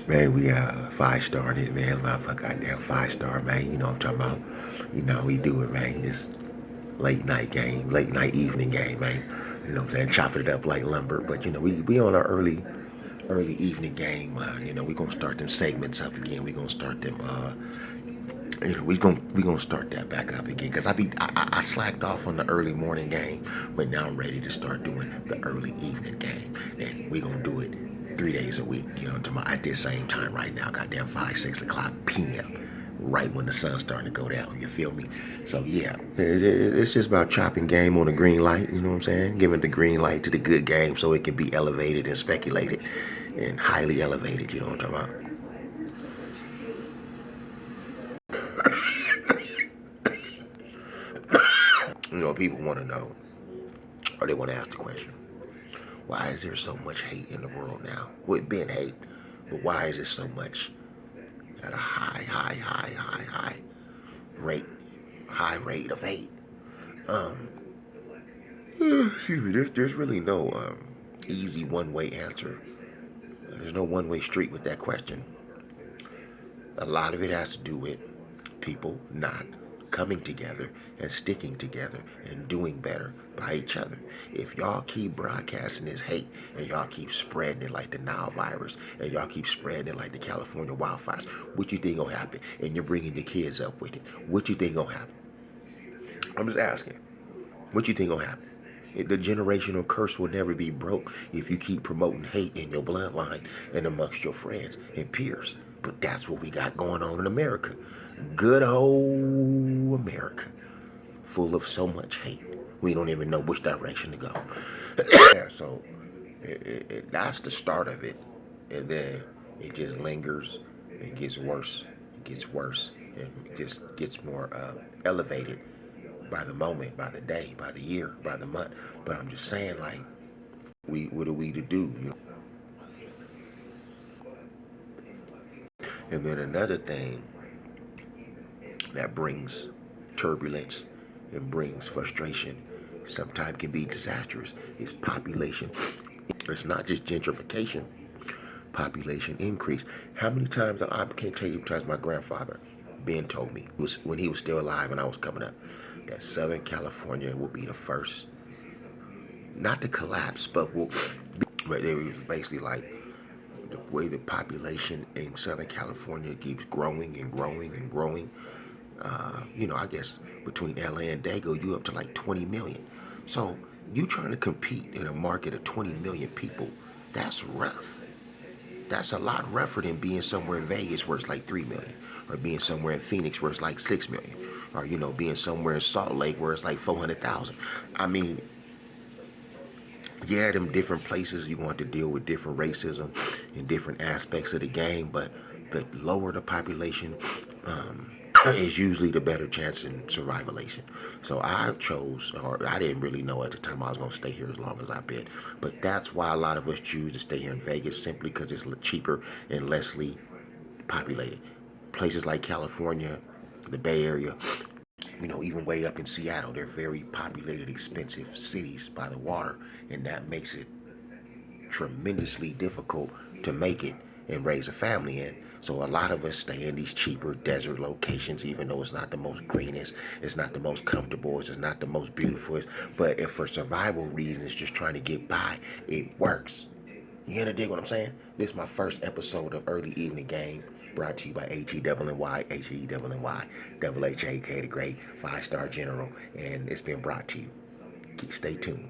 Man, we 5-star it, man. Motherfucker, goddamn 5-star, man. You know what I'm talking about. You know, we do it, man. This late night game, late night evening game, man. You know what I'm saying? Chopping it up like lumber. But you know, we on our early evening game. You know, we gonna start them segments up again. We gonna start them you know, we gonna start that back up again because I slacked off on the early morning game, but now I'm ready to start doing the early evening game, and we gonna do it 3 days a week. You know, at this same time right now, goddamn 5, 6 o'clock p.m. Right when the sun's starting to go down. You feel me? So yeah, it's just about chopping game on a green light. You know what I'm saying? Giving the green light to the good game so it can be elevated and speculated and highly elevated. You know what I'm talking about? You know, people want to know, or they want to ask the question, why is there so much hate in the world now? Well, it's been hate, but why is there so much at a high rate, high rate of hate? Um, excuse me, there's really no easy one-way answer. There's no one-way street with that question. A lot of it has to do with people not coming together and sticking together and doing better by each other. If y'all keep broadcasting this hate and y'all keep spreading it like the Nile virus and y'all keep spreading it like the California wildfires, what you think gonna happen? And you're bringing the kids up with it. What you think gonna happen? I'm just asking. What you think gonna happen? The generational curse will never be broke if you keep promoting hate in your bloodline and amongst your friends and peers. But that's what we got going on in America. Good old America. Full of so much hate. We don't even know which direction to go. Yeah, so that's the start of it. And then it just lingers and gets worse. It gets worse. And it just gets more elevated by the moment, by the day, by the year, by the month. But I'm just saying, like, what are we to do? You know? And then another thing that brings turbulence and brings frustration, sometimes can be disastrous, is population. It's not just gentrification, population increase. How many times, I can't tell you, times my grandfather, Ben, told me, was when he was still alive and I was coming up, that Southern California will be the first, not to collapse, but but they were basically like, the way the population in Southern California keeps growing and growing and growing, you know, I guess between LA and Dago, you up to like 20 million. So you trying to compete in a market of 20 million people, that's rough. That's a lot rougher than being somewhere in Vegas where it's like 3 million, or being somewhere in Phoenix where it's like 6 million, or, you know, being somewhere in Salt Lake where it's like 400,000. I mean, yeah, them different places you want to deal with different racism and different aspects of the game, but the lower the population, is usually the better chance in survivalation. So I chose, or I didn't really know at the time I was going to stay here as long as I've been, but that's why a lot of us choose to stay here in Vegas, simply because it's cheaper and lessly populated. Places like California, the Bay Area, you know, even way up in Seattle, they're very populated, expensive cities by the water, and that makes it tremendously difficult to make it and raise a family in. So a lot of us stay in these cheaper desert locations, even though it's not the most greenest, it's not the most comfortable, it's not the most beautiful. But if for survival reasons, just trying to get by, it works. You gonna dig what I'm saying? This is my first episode of Early Evening Game, brought to you by HENNY, HENNY, Double HAK the Great, 5-star General, and it's been brought to you. Stay tuned.